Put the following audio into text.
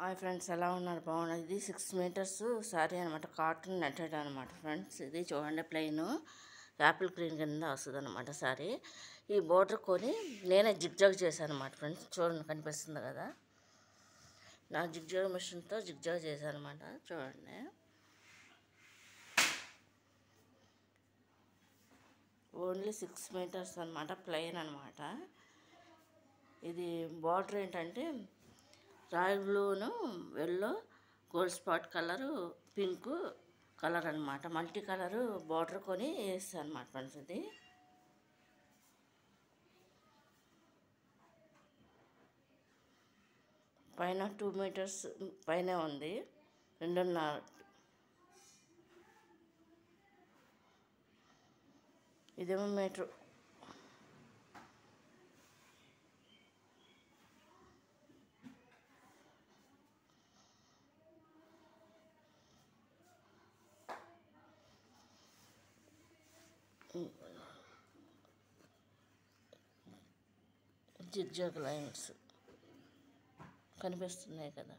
Hi friends, ఎలా ఉన్నారు? బాగున్నారు. ఇది 6 మీటర్స్ శారీ అనమాట, కాటన్ నెట్టెడ్ అనమాట ఫ్రెండ్స్. ఇది చూడండి, ప్లెయిన్ యాపిల్ గ్రీన్ కింద వస్తుంది అనమాట శారీ. ఈ బోర్డర్ కొని నేనే జిగ్జాగ్ చేశాను అనమాట ఫ్రెండ్స్. చూడండి, కనిపిస్తుంది కదా, నా జిగ్జాగ్ మిషన్తో జిగ్జాగ్ చేశాను అనమాట. చూడండి, ఓన్లీ 6 మీటర్స్ అనమాట, ప్లెయిన్ అనమాట. ఇది బార్డర్ ఏంటంటే రాయల్ బ్లూను, yellow, gold spot colour, pink colour అనమాట. మల్టీ కలరు బార్డర్ కొని వేస్తాను అనమాట ఫ్రెండ్స్. ఇది పైన 2 మీటర్స్ పైన ఉంది, 2.5. ఇదేమో మీటర్. జిగ్జాగ్ లైన్స్ కనిపిస్తున్నాయి కదా.